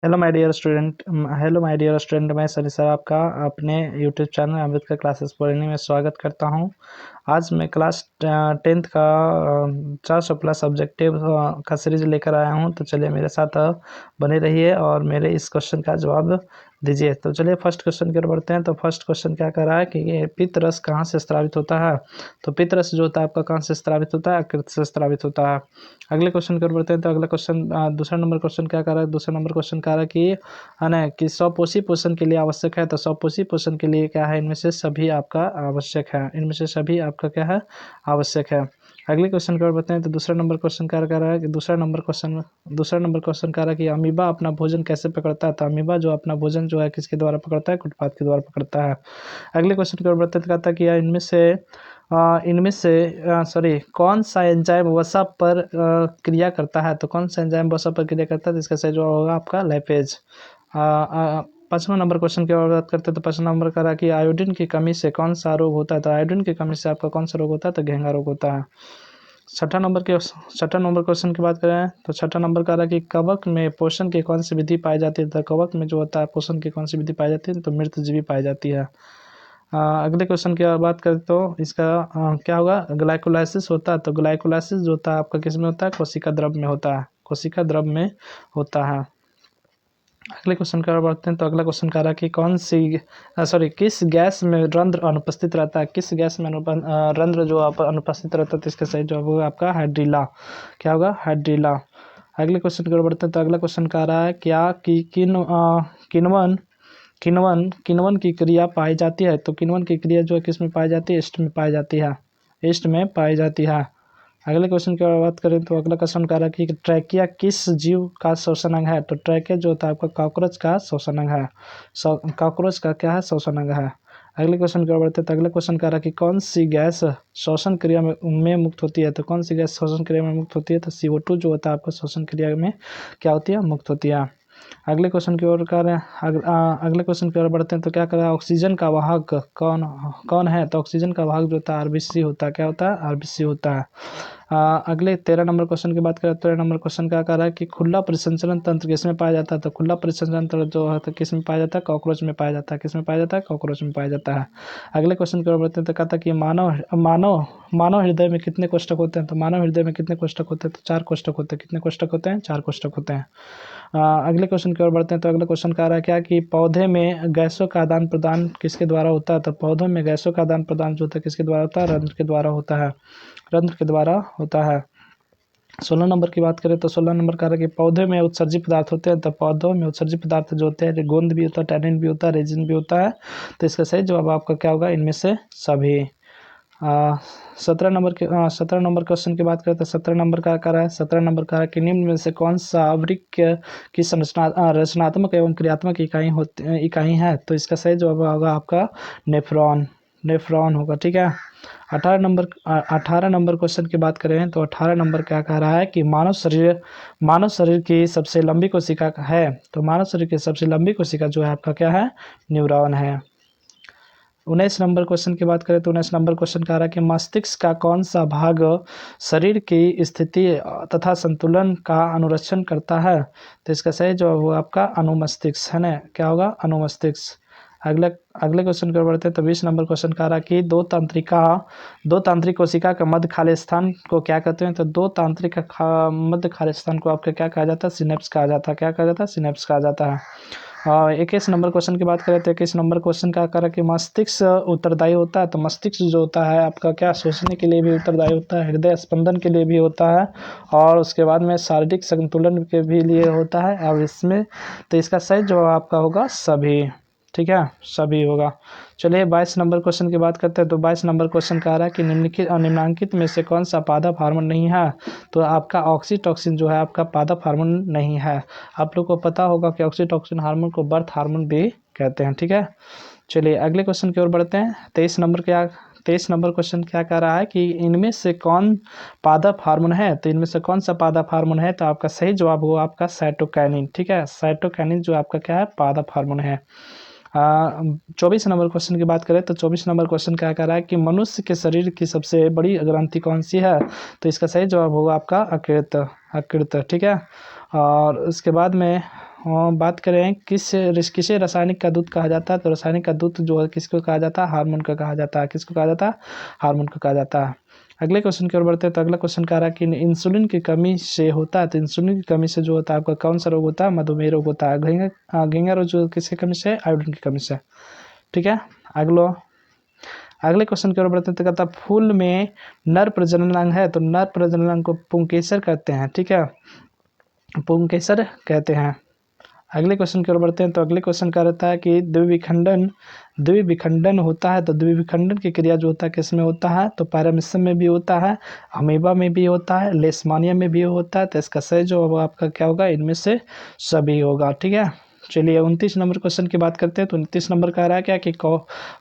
Hello my dear student, मैं Sunny sir आपका अपने यूट्यूब चैनल अम्बेडकर क्लासेस पढ़ने में स्वागत करता हूं। आज मैं क्लास 10th का 400 प्लस ऑब्जेक्टिव का सीरीज लेकर आया हूं। तो चलिए मेरे साथ बने रहिए और मेरे इस क्वेश्चन का जवाब दीजिए। तो चलिए फर्स्ट क्वेश्चन की ओर बढ़ते हैं। तो फर्स्ट क्वेश्चन क्या कर रहा है कि ये पित्त रस कहाँ से स्रावित होता है। तो पित्त रस जो होता है आपका कहाँ से स्रावित होता है, यकृत से स्रावित होता है। अगले क्वेश्चन की ओर बढ़ते हैं। तो अगला क्वेश्चन दूसरा नंबर क्वेश्चन क्या कर रहा है, दूसरा नंबर क्वेश्चन कह रहा है कि है ना कि स्वपोषी पोषण के लिए आवश्यक है। तो स्वपोषी पोषण के लिए क्या है, इनमें से सभी आपका आवश्यक है, इनमें से सभी आपका क्या है, आवश्यक है। अगले क्वेश्चन की ओर बढ़ते हैं। तो दूसरा नंबर क्वेश्चन क्या कर रहा है कि दूसरा नंबर क्वेश्चन कह रहा है कि अमीबा अपना भोजन कैसे पकड़ता है। तो अमीबा जो अपना भोजन जो है किसके द्वारा पकड़ता है, कुटपाथ के द्वारा पकड़ता है। अगले क्वेश्चन की ओर बढ़ते हैं। तो कहता है कि इनमें से कौन सा एंजाइम वसा पर क्रिया करता है। तो कौन सा एंजाइम वसा पर क्रिया करता है, तो इसका सही जवाब होगा आपका लैपेज। पाँचवा नंबर क्वेश्चन की ओर बात करते हैं। तो पाँचवा नंबर कह रहा है कि आयोडीन की कमी से कौन सा रोग होता है। तो आयोडीन की कमी से आपका कौन सा रोग होता है, तो घेंघा रोग होता है। छठा नंबर क्वेश्चन की बात करें। तो छठा नंबर कह रहा है कि कवक में पोषण की कौन सी विधि पाई जाती है। तो कवक में जो होता है पोषण की कौन सी विधि पाई जाती है, तो मृतजीवी पाई जाती है। अगले क्वेश्चन की बात करें तो इसका क्या होगा, ग्लाइकोलाइसिस होता है। तो ग्लाइकोलाइसिस जो होता है आपका किस में होता है, कोशिका द्रव में होता है, कोशिका द्रव में होता है। अगले क्वेश्चन की ओर बढ़ते हैं। तो अगला क्वेश्चन कह रहा है कि किस गैस में रंध्र अनुपस्थित रहता है। किस गैस में रंध्र जो अनुपस्थित रहता है, तो इसका सही जवाब होगा आपका हाइड्रीला। क्या होगा, हाइड्रीला। अगले क्वेश्चन की ओर बढ़ते हैं। तो अगला क्वेश्चन कह रहा है क्या कि किण्वन किण्वन किण्वन की क्रिया पाई जाती है। तो किण्वन की क्रिया जो है किस में पाई जाती है, ईस्ट में पाई जाती है, ईस्ट में पाई जाती है। अगले क्वेश्चन की बात करें। तो अगला क्वेश्चन कह रहा है कि ट्रैकिया किस जीव का श्वसन अंग है। तो ट्रैकिया जो होता है आपका कॉकरोच का श्वसन अंग है, कॉकरोच का क्या है, श्वसन अंग है। अगले क्वेश्चन की ओर बढ़ते हैं। तो अगले क्वेश्चन कह रहा है कि कौन सी गैस श्वसन क्रिया में मुक्त होती है। तो कौन सी गैस श्वसन क्रिया में मुक्त होती है, तो CO2 जो होता है आपका श्वसन क्रिया में क्या होती है, मुक्त होती है। अगले क्वेश्चन की ओर कर अगले क्वेश्चन की ओर बढ़ते हैं। तो क्या कर रहा है, ऑक्सीजन का वाहक कौन कौन है। तो ऑक्सीजन का वाहक जो होता है RBC होता है। क्या होता है, RBC होता है। अगले 13 नंबर क्वेश्चन की बात करें। 13 नंबर क्वेश्चन क्या कर रहा है कि खुला परिसंचरण तंत्र किसमें पाया जाता है। तो खुला परिसंचरण तंत्र जो है तो किस में पाया जाता है, कॉकरोच में पाया जाता है। किस में पाया जाता है, कॉकरोच में पाया जाता है। अगले क्वेश्चन की ओर बढ़ते हैं। तो कहता है कि मानव हृदय में कितने कोष्ठक होते हैं। तो मानव हृदय में कितने कोष्ठक होते हैं, तो 4 कोष्ठक होते हैं। कितने कोष्ठक होते हैं, 4 कोष्ठक होते हैं। अगले क्वेश्चन की ओर बढ़ते हैं। तो अगला क्वेश्चन कह रहा है क्या कि पौधे में गैसों का आदान प्रदान किसके द्वारा होता है। तो पौधों में गैसों का आदान प्रदान जो होता है किसके द्वारा होता है, रंध्र के द्वारा होता है, रंध्र के द्वारा होता है। 16 नंबर की बात करें। तो 16 नंबर कह रहा है कि पौधे में उत्सर्जित पदार्थ होते हैं। तो पौधों में उत्सर्जित पदार्थ जो होते हैं, गोंद भी होता है, टैनिन भी होता है, रेजिन भी होता है। तो इसका सही जवाब आपका क्या होगा, इनमें से सभी। 17 नंबर क्वेश्चन की बात करें। तो 17 नंबर का कह रहा है, 17 नंबर का है कि निम्न में से कौन सा वृक्क की रचनात्मक एवं क्रियात्मक इकाई है। तो इसका सही जवाब होगा आपका नेफ्रॉन, नेफ्रॉन होगा। ठीक है। 18 नंबर क्वेश्चन की बात करें। तो 18 नंबर क्या कह रहा है कि मानव शरीर की सबसे लंबी कोशिका है। तो मानव शरीर की सबसे लंबी कोशिका जो है आपका क्या है, न्यूरॉन है। 19 नंबर क्वेश्चन की बात करें। तो 19 नंबर क्वेश्चन कह रहा है कि मस्तिष्क का कौन सा भाग शरीर की स्थिति तथा संतुलन का अनुरक्षण करता है। तो इसका सही जवाब होगा आपका अनुमस्तिष्क, है ना। क्या होगा, अनुमस्तिष्क। अगले अगले क्वेश्चन की ओर बढ़ते हैं। तो 20 नंबर क्वेश्चन कह रहा है कि दो तांत्रिक कोशिका का मध्य खाली स्थान को क्या कहते हैं। तो दो तांत्रिक मध्य खाली स्थान को आपका क्या कहा जाता है, सिनेप्स कहा जाता है। क्या कहा जाता है, सिनेप्स कहा जाता है। 21 नंबर क्वेश्चन की बात करें। तो 21 नंबर क्वेश्चन का कह रहा है कि मस्तिष्क उत्तरदायी होता है। तो मस्तिष्क जो होता है आपका क्या, सोचने के लिए भी उत्तरदायी होता है, हृदय स्पंदन के लिए भी होता है, और उसके बाद में शारीरिक संतुलन के भी लिए होता है। और इसमें तो इसका सही जवाब आपका होगा सभी। ठीक है, सभी होगा। चलिए 22 नंबर क्वेश्चन की बात करते हैं। तो 22 नंबर क्वेश्चन कह रहा है कि निम्नांकित में से कौन सा पादप हार्मोन नहीं है। तो आपका ऑक्सीटोसिन जो है आपका पादप हार्मोन नहीं है। आप लोग को पता होगा कि ऑक्सीटोसिन हार्मोन को बर्थ हार्मोन भी कहते हैं। ठीक है। चलिए अगले क्वेश्चन की ओर बढ़ते हैं। 23 नंबर क्वेश्चन क्या कह रहा है कि इनमें से कौन पादप हार्मोन है। तो इनमें से कौन सा पादप हार्मोन है। तो आपका सही जवाब होगा आपका साइटोकाइनिन। ठीक है, साइटोकाइनिन जो आपका क्या है, पादप हार्मोन है। 24 नंबर क्वेश्चन की बात करें। तो 24 नंबर क्वेश्चन क्या कह रहा है कि मनुष्य के शरीर की सबसे बड़ी ग्रंथि कौन सी है। तो इसका सही जवाब होगा आपका अकृत, अकृत। ठीक है। और उसके बाद में बात करें किसे रासायनिक का दूत कहा जाता है, तो रासायनिक का दूत जो है किसको कहा जाता है, हार्मोन का कहा जाता है। किसको कहा जाता है, हार्मोन को कहा जाता है। अगले क्वेश्चन की ओर बढ़ते हैं। तो अगला क्वेश्चन कह रहा है कि इंसुलिन की कमी से होता है, तो इंसुलिन की कमी से जो होता है आपका कौन सा रोग होता है, मधुमेह रोग होता है। घेंगा रोग जो किसकी कमी से, आयोडीन की कमी से। ठीक है, अगले क्वेश्चन की ओर बढ़ते हैं। तो कहता है फूल में नर प्रजनन अंग है, तो नर प्रजनन अंग को पुंकेसर कहते हैं। ठीक है, पुंकेसर कहते हैं। अगले क्वेश्चन की ओर बढ़ते हैं। तो अगले क्वेश्चन का रहता है कि द्विविखंडन होता है, तो द्विविखंडन की क्रिया जो होता है किस में होता है, तो पैरामीशियम में भी होता है, अमीबा में भी होता है, लेशमानिया में भी होता है। तो इसका सही जो आपका क्या होगा, इनमें से सभी होगा। ठीक है, चलिए 29 नंबर क्वेश्चन की बात करते हैं। तो 29 नंबर का रहा है क्या कि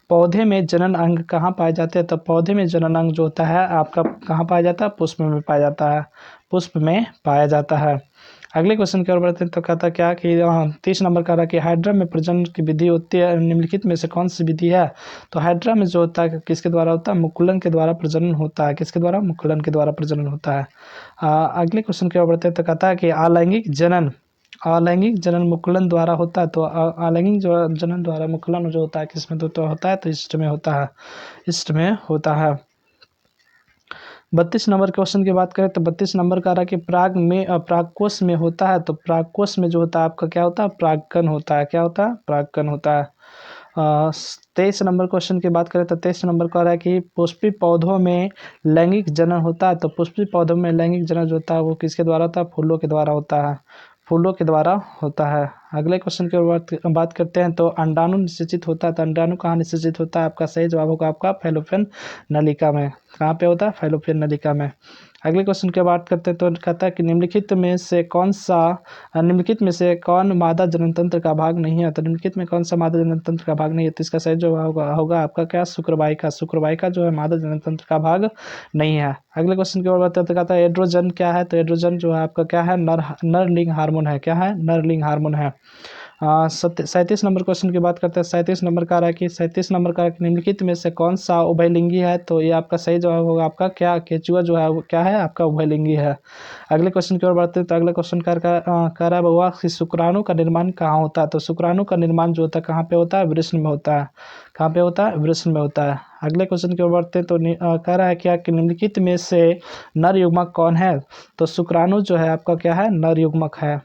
पौधे में जनन अंग कहाँ पाए जाते हैं, तो पौधे में जनन अंग जो होता है आपका कहाँ पाया जाता है, पुष्प में पाया जाता है, पुष्प में पाया जाता है। अगले क्वेश्चन की ओर बढ़ते हैं। तो कहता क्या कि 30 नंबर का रहा कि हाइड्रा में प्रजनन की विधि होती है, निम्नलिखित में से कौन सी विधि है, तो हाइड्रा में जो होता है किसके द्वारा होता है, मुकुलन के द्वारा प्रजनन होता है। किसके द्वारा, मुकुलन के द्वारा प्रजनन होता है। अगले क्वेश्चन की ओर बढ़ते हैं। तो कहता है कि अलैंगिक जनन मुकुलन द्वारा होता है, तो अलैंगिक जो जनन द्वारा मुकुलन जो होता है किसमें तो होता है, तो ईस्ट में होता है, ईस्ट में होता है। 32 नंबर क्वेश्चन की बात करें। तो 32 नंबर का रहा कि प्रागकोश में होता है, तो प्रागकोश में जो होता है आपका क्या होता है, परागकण होता है। क्या होता है, परागकण होता है। 23 नंबर क्वेश्चन की बात करें। तो 23 नंबर का रहा है कि पुष्पी पौधों में लैंगिक जनन होता है, तो पुष्पी पौधों में लैंगिक जनन जो होता है वो किसके द्वारा होता है, फूलों के द्वारा होता है, फूलों के द्वारा होता है। अगले क्वेश्चन की बात करते हैं। तो अंडाणु निषेचित होता है, तो अंडाणु कहाँ निषेचित होता है, आपका सही जवाब होगा आपका फैलोपियन नलिका में। कहाँ पे होता है, फैलोपियन नलिका में। अगले क्वेश्चन की बात करते हैं। तो कहता है कि निम्नलिखित में से कौन मादा जननतंत्र का भाग नहीं है, तो निम्नलिखित में कौन सा मादा जननतंत्र का भाग नहीं है, तो इसका सही जवाब होगा आपका क्या, शुक्रवाहिका जो है मादा जननतंत्र का भाग नहीं है। अगले क्वेश्चन की ओर बात करते कहता है एड्रोजन क्या है, तो एड्रोजन जो है आपका क्या है, नर लिंग हार्मोन है। क्या है, नर लिंग हार्मोन है। 37 नंबर क्वेश्चन की बात करते हैं। 37 नंबर का रहा है कि 37 नंबर का निम्नलिखित में से कौन सा उभयलिंगी है, तो ये आपका सही जवाब होगा आपका क्या, केचुआ जो है वो क्या है, आपका उभयलिंगी है। अगले क्वेश्चन की ओर बढ़ते हैं। तो अगले क्वेश्चन कह रहा है बउआ कि शुक्राणु का निर्माण कहाँ होता है, तो शुक्राणु का निर्माण जो होता है कहाँ पे होता है, वृषण में होता है। कहाँ पे होता है, वृषण में होता है। अगले क्वेश्चन की ओर बढ़ते हैं। तो कह रहा है क्या कि निम्नलिखित में से नर युग्मक कौन है, तो शुक्राणु जो है आपका क्या है, नर युग्मक है।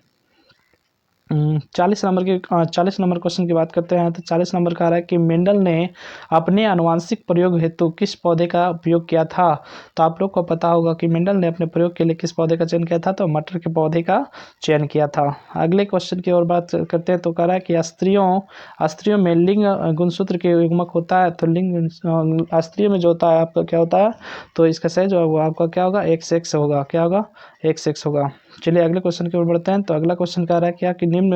40 नंबर क्वेश्चन की बात करते हैं। तो 40 नंबर का रहा है कि मेंडल ने अपने आनुवांशिक प्रयोग हेतु किस पौधे का उपयोग किया था, तो आप लोग को पता होगा कि मेंडल ने अपने प्रयोग के लिए किस पौधे का चयन किया था, तो मटर के पौधे का चयन किया था। अगले क्वेश्चन की ओर बात करते हैं। तो कह रहा है कि स्त्रियों में लिंग गुणसूत्र के युग्मक होता है, तो लिंग स्त्रियों में जो होता है आपका क्या होता है, तो इसका सही जवाब आपका क्या होगा, XX होगा। क्या होगा, XX होगा। चलिए अगले क्वेश्चन की ओर बढ़ते हैं। तो अगला क्वेश्चन कह रहा है क्या कि निम्न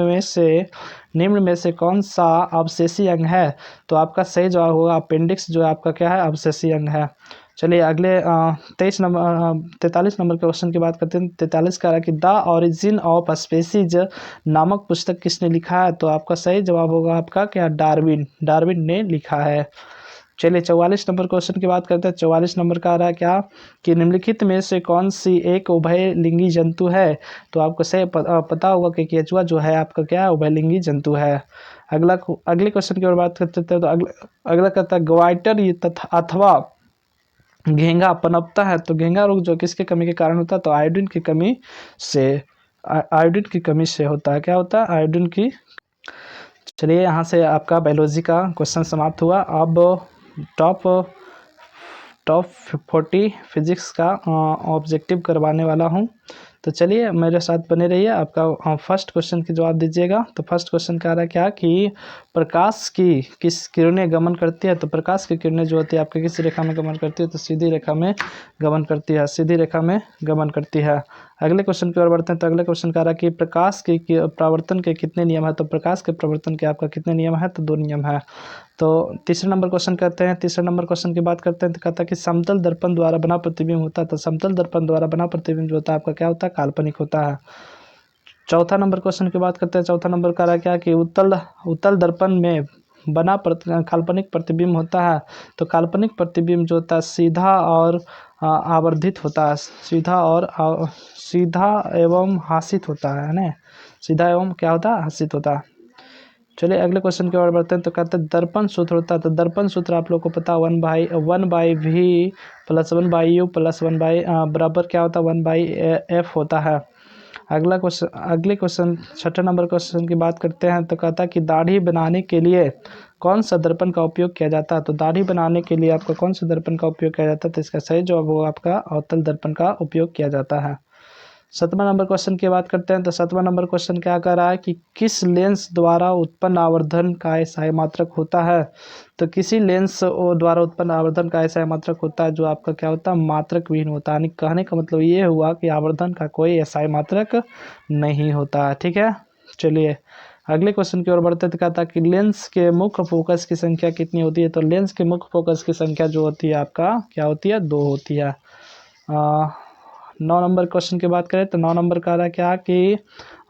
में से कौन सा अवशेषी अंग है, तो आपका सही जवाब होगा अपेंडिक्स जो आपका क्या है, अवशेषी अंग है। चलिए अगले 43 नंबर क्वेश्चन की बात करते हैं। 43 कह रहा है कि द ओरिजिन ऑफ स्पीसीज नामक पुस्तक किसने लिखा है, तो आपका सही जवाब होगा आपका क्या, डार्विन ने लिखा है। चलिए 44 नंबर क्वेश्चन की बात करते हैं। 44 नंबर का आ रहा है क्या कि निम्नलिखित में से कौन सी एक उभयलिंगी जंतु है, तो आपको सही पता होगा कि केचुआ जो है आपका क्या उभयलिंगी जंतु है। अगले क्वेश्चन की ओर बात करते हैं। तो अगला कहता है ग्वाइटर अथवा घेंगा पनपता है, तो घेंगा रोग जो किसके कमी के कारण होता है, तो आयोडीन की कमी से होता है। क्या होता है, आयोडीन की। चलिए यहाँ से आपका बायोलॉजी का क्वेश्चन समाप्त हुआ। अब टॉप 40 फिजिक्स का ऑब्जेक्टिव करवाने वाला हूँ, तो चलिए मेरे साथ बने रहिए। आपका फर्स्ट क्वेश्चन की जवाब दीजिएगा। तो फर्स्ट क्वेश्चन कह रहा है क्या कि प्रकाश की किस किरणें गमन करती है, तो प्रकाश की किरणें जो होती है आपके किस रेखा में गमन करती है, तो सीधी रेखा में गमन करती है, सीधी रेखा में गमन करती है। अगले क्वेश्चन की ओर बढ़ते हैं। तो अगले क्वेश्चन कह रहा है कि प्रकाश की प्रवर्तन के कितने नियम है, तो प्रकाश के प्रवर्तन के आपका कितने नियम है, तो 2 नियम है। तो तीसरा नंबर क्वेश्चन करते हैं। तीसरा नंबर क्वेश्चन की बात करते हैं। तो कहता है कि समतल दर्पण द्वारा बना प्रतिबिंब होता है, तो समतल दर्पण द्वारा बना प्रतिबिंब जो होता है आपका क्या होता है, काल्पनिक होता है। चौथा नंबर क्वेश्चन की बात करते हैं। चौथा नंबर कह रहा है क्या कि उत्तल दर्पण में बना काल्पनिक प्रतिबिंब होता है, तो काल्पनिक प्रतिबिंब जो होता है सीधा और आवर्धित होता है, सीधा एवं हासित होता है ना, सीधा एवं क्या होता है, हसित होता है। चलिए अगले क्वेश्चन की ओर बढ़ते हैं। तो कहते हैं दर्पण सूत्र होता है, तो दर्पण सूत्र आप लोग को पता है 1/v प्लस 1/u प्लस 1 बराबर क्या होता है 1/f होता है। अगले क्वेश्चन 6 नंबर क्वेश्चन की बात करते हैं। तो कहता है कि दाढ़ी बनाने के लिए कौन सा दर्पण का उपयोग किया जाता है। तो दाढ़ी बनाने के लिए आपका कौन सा दर्पण का उपयोग किया जाता है, तो इसका सही जवाब होगा आपका अवतल दर्पण का उपयोग किया जाता है। 7वां नंबर क्वेश्चन की बात करते हैं। तो 7वां नंबर क्वेश्चन क्या कर रहा है कि किस लेंस द्वारा उत्पन्न आवर्धन का एसआई मात्रक होता है। तो किसी लेंस द्वारा उत्पन्न आवर्धन का एसआई मात्रक होता है जो आपका क्या होता है, मात्रक विहीन होता है। यानी कहने का मतलब ये हुआ कि आवर्धन का कोई एसआई मात्रक नहीं होता है। ठीक है, चलिए अगले क्वेश्चन की ओर बढ़ते हैं। तो कहता है कि लेंस के मुख्य फोकस की संख्या कितनी होती है। तो लेंस के मुख्य फोकस की संख्या जो होती है आपका क्या होती है, 2 होती है। 9 नंबर क्वेश्चन की बात करें तो 9 नंबर कह रहा है क्या कि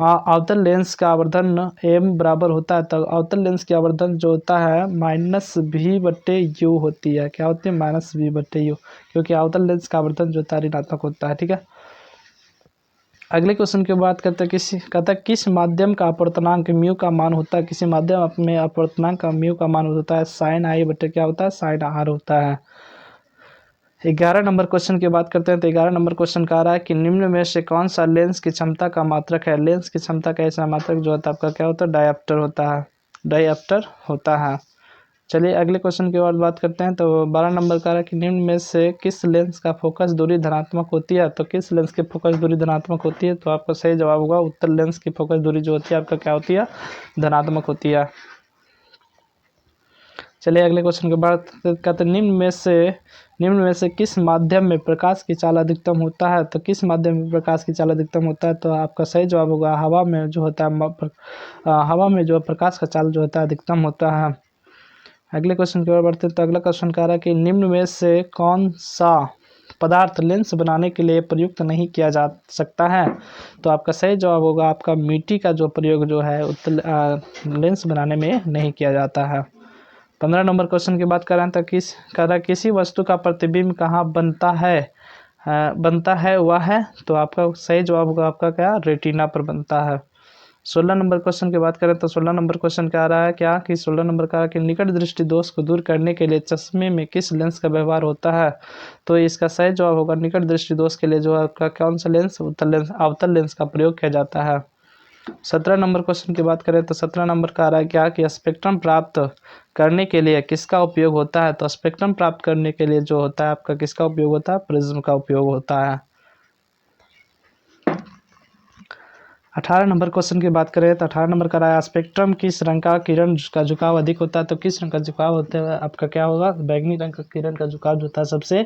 अवतल लेंस का आवर्धन एम बराबर होता है। तो अवतल लेंस की आवर्धन जो होता है -v/u होती है। क्या होती है, -v/u, क्योंकि अवतल लेंस का आवर्धन जो होता है ऋणात्मक होता है। ठीक है, अगले क्वेश्चन की बात करते हैं। कहता है किस माध्यम का अपवर्तनांक म्यू का मान होता है। किसी माध्यम में अपवर्तनांक का म्यू का मान होता है sin i बटे क्या होता है, sin r होता है। 11 नंबर क्वेश्चन की बात करते हैं। तो 11 नंबर क्वेश्चन कह रहा है कि निम्न में से कौन सा लेंस की क्षमता का मात्रक है। लेंस की क्षमता का ऐसा मात्रक जो होता है आपका क्या होता है, डायप्टर होता है, डायप्टर होता है। चलिए अगले क्वेश्चन की ओर बात करते हैं। तो 12 नंबर कह रहा है कि निम्न में से किस लेंस का फोकस दूरी धनात्मक होती है। तो किस लेंस की फोकस दूरी धनात्मक होती है, तो आपका सही जवाब होगा उत्तल लेंस की फोकस दूरी जो होती है आपका क्या होती है, धनात्मक होती है। चलिए अगले क्वेश्चन के बाद कहते हैं निम्न में से किस माध्यम में प्रकाश की चाल अधिकतम होता है। तो किस माध्यम में प्रकाश की चाल अधिकतम होता है, तो आपका सही जवाब होगा हवा में जो होता है, हवा में जो प्रकाश का चाल जो होता है अधिकतम होता है। अगले क्वेश्चन की ओर बढ़ते हैं। तो अगला क्वेश्चन कह रहा है कि निम्न में से कौन सा पदार्थ लेंस बनाने के लिए प्रयुक्त नहीं किया जा सकता है। तो आपका सही जवाब होगा आपका मिट्टी का जो प्रयोग जो है लेंस बनाने में नहीं किया जाता है। 15 नंबर क्वेश्चन की बात कर रहे हैं। तो कह रहा है किसी वस्तु का प्रतिबिंब कहाँ बनता है वह है। तो आपका सही जवाब होगा आपका क्या, रेटिना पर बनता है। 16 नंबर क्वेश्चन की बात करें। तो 16 नंबर क्वेश्चन कह रहा है क्या कि 16 नंबर कह रहा है कि निकट दृष्टि दोष को दूर करने के लिए चश्मे में किस लेंस का व्यवहार होता है। तो इसका सही जवाब होगा निकट दृष्टि दोष के लिए जो आपका कौन सा लेंस, अवतल लेंस का प्रयोग किया जाता है। 17 नंबर क्वेश्चन की बात करें। तो 17 नंबर कह रहा है क्या कि स्पेक्ट्रम प्राप्त करने के लिए किसका उपयोग होता है। तो स्पेक्ट्रम प्राप्त करने के लिए जो होता है आपका किसका उपयोग होता है, प्रिज्म का उपयोग होता है। 18 नंबर क्वेश्चन की बात करें। तो 18 नंबर का रहा है स्पेक्ट्रम किस रंग का किरण का झुकाव अधिक होता है। तो किस रंग का झुकाव होता है आपका क्या होगा, बैंगनी रंग का किरण का झुकाव जो होता है सबसे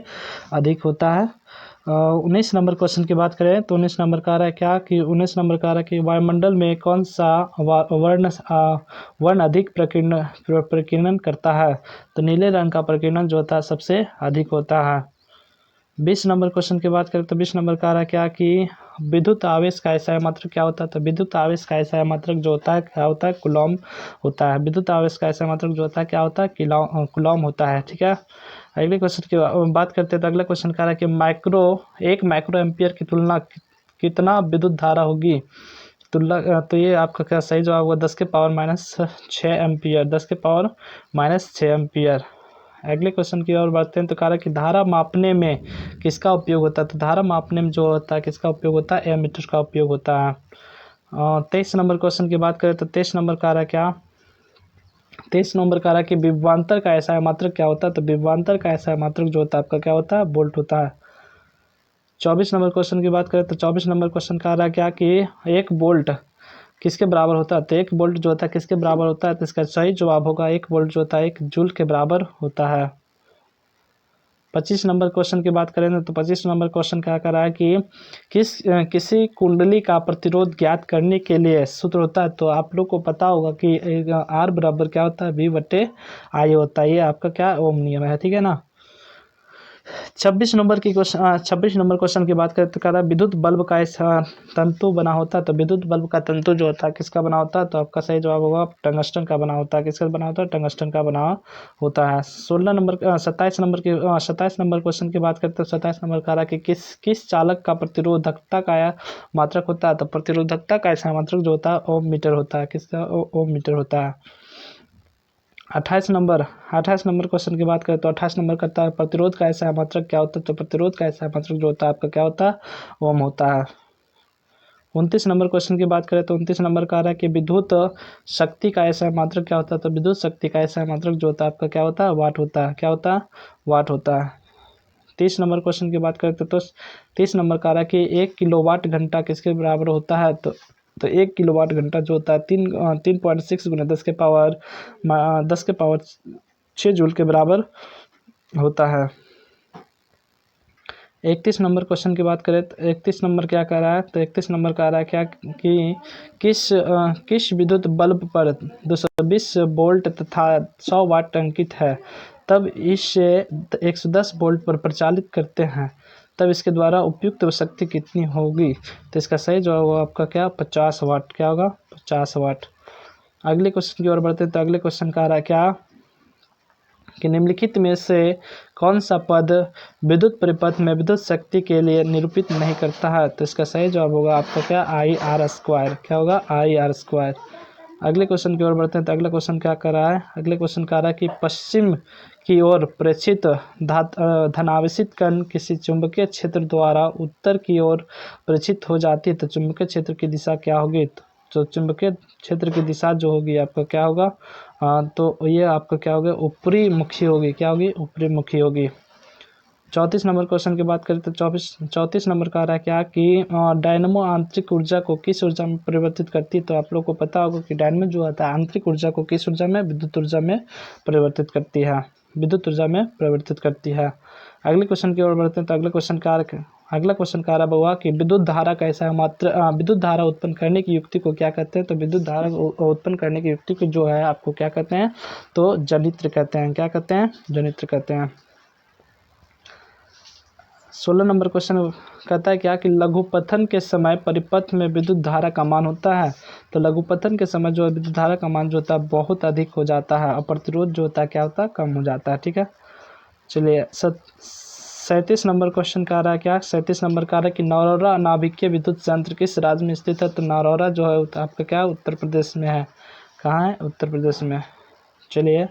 अधिक होता है। 19 नंबर क्वेश्चन की बात करें। तो 19 नंबर का रहा है क्या कि 19 नंबर का रहा है कि वायुमंडल में कौन सा वर्ण अधिक प्रकीर्णन करता है। तो नीले रंग का प्रकीर्णन जो होता है सबसे अधिक होता है। 20 नंबर क्वेश्चन की बात करें। तो 20 नंबर का रहा है क्या कि विद्युत आवेश का एसआई मात्रक क्या होता है। तो विद्युत आवेश का एसआई मात्रक जो होता है क्या होता है, कूलॉम होता है। विद्युत आवेश का एसआई मात्रक जो होता है क्या होता है, कूलॉम होता है। ठीक है, अगले क्वेश्चन की बात करते हैं। तो अगला क्वेश्चन कह रहा है कि 1 माइक्रो एम्पियर की तुलना कितना विद्युत धारा होगी। तो ये आपका क्या सही जवाब होगा 10⁻⁻6 एम्पियर, 10⁻⁻6 एम्पियर। अगले क्वेश्चन की ओर बढ़ते हैं। तो कह रहा है कि धारा मापने में किसका उपयोग होता है। तो धारा मापने में जो होता है किसका उपयोग होता है, एमीटर का उपयोग होता है। 23 नंबर क्वेश्चन की बात करें। तो 23 नंबर कह रहा है क्या, 23 नंबर कह रहा है कि विभवांतर का एसआई मात्रक क्या होता है। तो विभवांतर का एसआई मात्रक जो होता है आपका क्या होता है, वोल्ट होता है। 24 नंबर क्वेश्चन की बात करें। तो 24 नंबर क्वेश्चन कह रहा है क्या कि 1 वोल्ट किसके बराबर होता है। तो 1 वोल्ट जो होता है किसके बराबर होता है। तो इसका सही जवाब होगा 1 वोल्ट जो होता है 1 जूल के बराबर होता है। 25 नंबर क्वेश्चन की बात करें। तो 25 नंबर क्वेश्चन क्या कर रहा है कि किसी कुंडली का प्रतिरोध ज्ञात करने के लिए सूत्र होता है। तो आप लोग को पता होगा कि R बराबर क्या होता है, V/I होता है। ये आपका क्या ओम नियम है, ठीक है ना। 26 नंबर क्वेश्चन की बात करें तो कह रहा है विद्युत बल्ब का ऐसा तंतु बना होता है। तो विद्युत बल्ब का तंतु जो होता है किसका बना होता है? तो आपका सही जवाब होगा टंगस्टन का बना होता है। किसका बना होता है? टंगस्टन का बना होता है। 27 नंबर क्वेश्चन की बात करते हैं। 27 नंबर कह रहा है कि किस चालक का प्रतिरोधकता का मात्रक होता है? तो प्रतिरोधकता का ऐसा मात्रक जो होता है ओम मीटर होता है। किसका? ओम मीटर होता है। 28 नंबर क्वेश्चन की बात करें तो 28 नंबर करता है प्रतिरोध का ऐसा मात्रक क्या होता है? तो प्रतिरोध का ऐसा मात्रक जो होता है आपका क्या होता है? ओम होता है। 29 नंबर क्वेश्चन की बात करें तो 29 नंबर का आ रहा है कि विद्युत शक्ति का ऐसा मात्रक क्या होता है? तो विद्युत शक्ति का ऐसा मात्रक जो होता है आपका क्या होता है? वाट होता है। क्या होता है? वाट होता है। 30 नंबर क्वेश्चन की बात करें तो 30 नंबर का आ रहा है कि 1 किलोवाट घंटा किसके बराबर होता है? तो 1 किलोवाट घंटा जो होता है 3.6 गुना 10 के पावर 6 जूल के बराबर होता है। 31 नंबर क्वेश्चन की बात करें तो 31 नंबर क्या कह रहा है? तो 31 नंबर कह रहा है क्या कि किस विद्युत बल्ब पर 220 वोल्ट तथा 100 वाट अंकित है, तब इसे 110 वोल्ट पर प्रचालित करते हैं, तब इसके द्वारा उपयुक्त शक्ति कितनी होगी? तो इसका सही जवाब होगा आपका क्या? 50 वाट। क्या होगा? 50 वाट। अगले क्वेश्चन की ओर बढ़ते हैं तो अगले क्वेश्चन का आ रहा है क्या कि निम्नलिखित में से कौन सा पद विद्युत परिपथ में विद्युत शक्ति के लिए निरूपित नहीं करता है? तो इसका सही जवाब होगा आपका क्या? IR²। क्या होगा? IR²। अगले क्वेश्चन की ओर बढ़ते हैं तो अगला क्वेश्चन क्या कर रहा है? अगले क्वेश्चन कह रहा है कि पश्चिम की ओर प्रेषित धनावेशित कण किसी चुंबकीय क्षेत्र द्वारा उत्तर की ओर प्रेषित हो जाती है, तो चुंबकीय क्षेत्र की दिशा क्या होगी? तो चुंबकीय क्षेत्र की दिशा जो होगी आपका क्या होगा? तो ये आपका क्या होगा? ऊपरी मुखी होगी। क्या होगी? ऊपरी मुखी होगी। 34 नंबर क्वेश्चन की बात करें तो 34 नंबर का आ रहा है क्या कि डायनमो आंतरिक ऊर्जा को किस ऊर्जा में परिवर्तित करती है? तो आप लोग को पता होगा कि डायनमो जो होता है आंतरिक ऊर्जा को किस ऊर्जा में? विद्युत ऊर्जा में परिवर्तित करती है। विद्युत ऊर्जा में परिवर्तित करती है। अगले क्वेश्चन की ओर बढ़ते हैं तो अगला क्वेश्चन का आ रहा हुआ कि विद्युत धारा का ऐसा विद्युत धारा उत्पन्न करने की युक्ति को क्या कहते हैं? तो विद्युत धारा उत्पन्न करने की युक्ति को जो है आपको क्या कहते हैं? तो जनित्र कहते हैं। क्या कहते हैं? जनित्र कहते हैं। 16 नंबर क्वेश्चन कहता है क्या कि लघुपथन के समय परिपथ में विद्युत धारा का मान होता है। तो लघुपथन के समय जो है विद्युत धारा का मान जो होता है बहुत अधिक हो जाता है और प्रतिरोध जो होता है क्या होता है? कम हो जाता है। ठीक है, चलिए 37 नंबर क्वेश्चन का आ रहा है क्या? 37 नंबर का आ रहा है कि नौरौरा नाभिकीय विद्युत संयंत्र किस राज्य में स्थित है? तो नौरौरा जो है आपका क्या? उत्तर प्रदेश में है। कहाँ है? उत्तर प्रदेश में। चलिए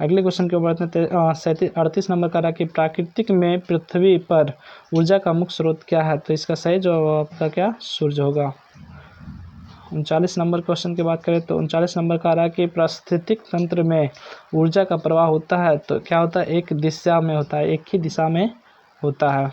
अगले क्वेश्चन के ऊपर 38 नंबर का रहा कि प्राकृतिक में पृथ्वी पर ऊर्जा का मुख्य स्रोत क्या है? तो इसका सही जवाब आपका क्या? सूर्य होगा। 39 नंबर क्वेश्चन की बात करें तो 39 नंबर का आ रहा है कि पारिस्थितिक तंत्र में ऊर्जा का प्रवाह होता है तो क्या होता है? एक दिशा में होता है, एक ही दिशा में होता है।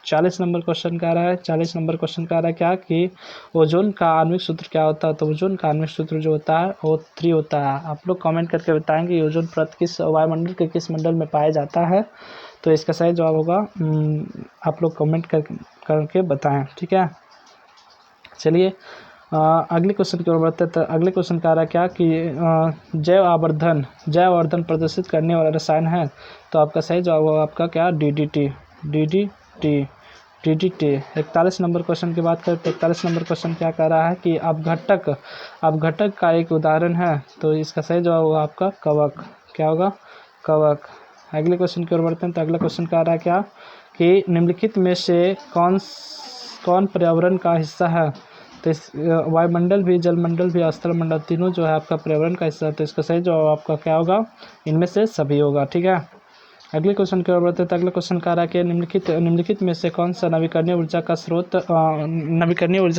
40 नंबर क्वेश्चन का आ रहा है 40 नंबर क्वेश्चन का आ रहा है क्या कि ओजोन का आणविक सूत्र क्या होता है? तो ओजोन का आणविक सूत्र जो होता है O3 होता है। आप लोग कमेंट करके बताएंगे ओजोन परत किस वायुमंडल के किस मंडल में पाया जाता है? तो इसका सही जवाब होगा आप लोग कमेंट करके बताएं। ठीक है, चलिए अगले क्वेश्चन की ओर बढ़ते हैं तो अगले क्वेश्चन का आ रहा है क्या कि जैव आवर्धन प्रदर्शित करने वाला रसायन है। तो आपका सही जवाब होगा आपका क्या? DDT। 41 नंबर क्वेश्चन की बात करें तो 41 नंबर क्वेश्चन क्या कह रहा है कि अपघटक का एक उदाहरण है। तो इसका सही जवाब होगा आपका कवक। क्या होगा? कवक। अगले क्वेश्चन की ओर बढ़ते हैं तो अगला क्वेश्चन का आ रहा है क्या कि निम्नलिखित में से कौन पर्यावरण का हिस्सा है? तो इस वायुमंडल भी, जलमंडल भी, स्थल मंडल तीनों जो है आपका पर्यावरण का हिस्सा है। तो इसका सही जवाब आपका क्या होगा? इनमें से सभी होगा। ठीक है, अगले क्वेश्चन की ओर बढ़ते हैं तो अगला क्वेश्चन कह रहा है कि निम्नलिखित में से कौन सा नवीकरणीय ऊर्जा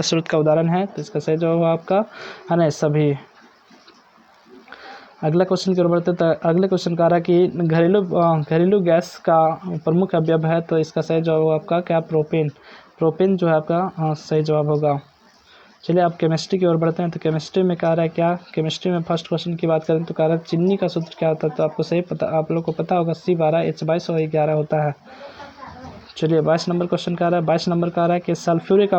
स्रोत का उदाहरण है? तो इसका सही जवाब आपका है ना सभी। अगला क्वेश्चन की ओर बढ़ते हैं तो अगले क्वेश्चन कह रहा है कि घरेलू गैस का प्रमुख अवयव है। तो इसका सही जवाब आपका क्या? प्रोपेन जो है आपका सही जवाब होगा। चलिए आप केमिस्ट्री की ओर बढ़ते हैं तो केमिस्ट्री में कह रहा है क्या? केमिस्ट्री में फर्स्ट क्वेश्चन की बात करें तो कह रहा है चीनी का सूत्र क्या होता है? तो आपको सही पता, आप लोग को पता होगा C12H22O11 होता है। चलिए 22 नंबर क्वेश्चन का आ रहा है 22 नंबर का आ रहा है कि सल्फ्यूरिक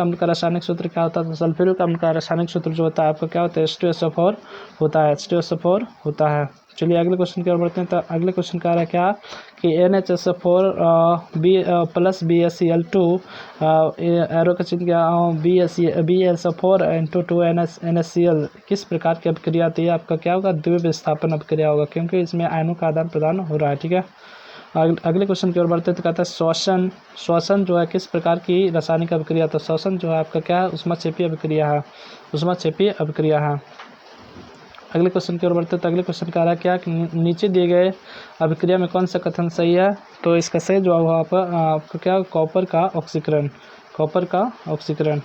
अम्ल का रासायनिक सूत्र क्या होता है? तो सल्फ्यूरिक अम्ल का रासायनिक सूत्र जो होता है आपका क्या होता है? H2SO4 होता है। H2SO4 होता है। चलिए अगले क्वेश्चन की ओर बढ़ते हैं। तो अगले क्वेश्चन का आ रहा है क्या कि NaCl4 B plus BaCl2 arrow का चिन्ह क्या BaCl4 इंटू 2 NaCl किस प्रकार की अभिक्रिया आती है? आपका क्या होगा? द्वितीय विस्थापन अभिक्रिया होगा, क्योंकि इसमें आयनों का आदान प्रदान हो रहा है। ठीक है, अगले क्वेश्चन की ओर बढ़ते हैं। तो कहता है श्वसन जो है किस प्रकार की रासायनिक अभिक्रिया? तो श्वसन जो है आपका क्या है? ऊष्माक्षेपीय अभिक्रिया है, ऊष्माक्षेपीय अभिक्रिया है। अगले क्वेश्चन की ओर बढ़ते हैं। तो अगले क्वेश्चन का आ रहा है क्या कि नीचे दिए गए अभिक्रिया में कौन सा कथन सही है? तो इसका सही जवाब होगा आपका क्या? कॉपर का ऑक्सीकरण, कॉपर का ऑक्सीकरण।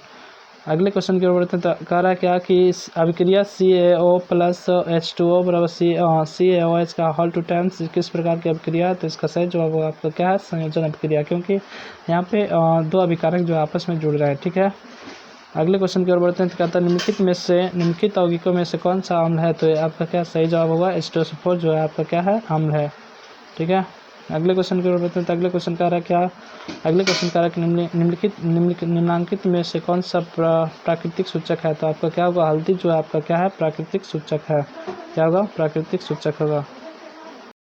अगले क्वेश्चन की ओर बढ़ते हैं। तो कह रहा है क्या कि इस अभिक्रिया CaO प्लस H2O बराबर CaOH का होल टू टाइम्स किस प्रकार की अभिक्रिया है? तो इसका सही जवाब होगा आपका क्या है? संयोजन अभिक्रिया, क्योंकि यहाँ पे दो अभिकारक जो आपस में जुड़ रहे हैं। ठीक है, अगले क्वेश्चन की ओर बढ़ते हैं। तो कहता है निम्नलिखित यौगिकों में से कौन सा अम्ल है? तो आपका क्या सही जवाब होगा? H2SO4 जो है आपका क्या है? अम्ल है। ठीक है, अगले क्वेश्चन की ओर बढ़ते हैं। तो अगले क्वेश्चन का रहा क्या? अगले क्वेश्चन का रहा कि निम्नलिखित में से कौन सा प्राकृतिक सूचक है? तो आपका क्या होगा? हल्दी जो है आपका क्या है? प्राकृतिक सूचक है। क्या होगा? प्राकृतिक सूचक होगा।